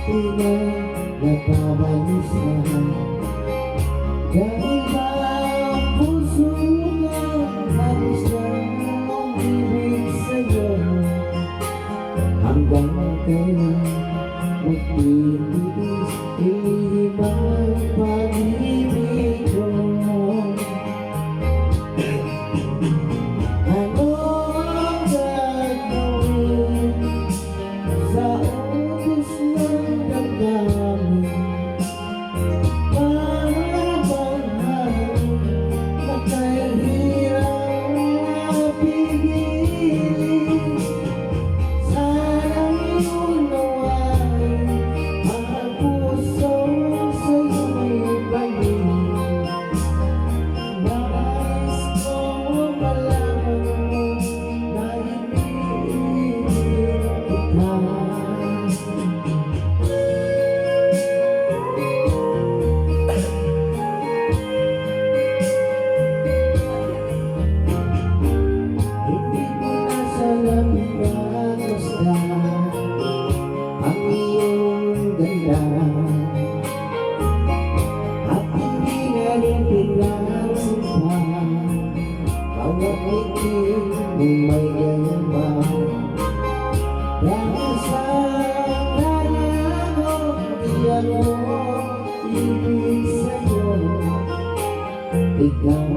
di na napabalisa. Dahil ba ang puso na halos na umibig sa'yo, hanggang kailan magtitiis iibang pag-ibig ko. Ano ang gagawin sa ubos ng damdamin? Para bang hangin na kahirap mapigil? Sana'y unawain ang puso sa'yo'y balik. Nais ko malaman mo na iniibig kita. Hindi ko na salamin na gusto ang iyong ganda, at hindi na rin pinagsimpa bawat itim may ganyan ba. Dahil sa kanya ko di ako ibig sa'yo, ikaw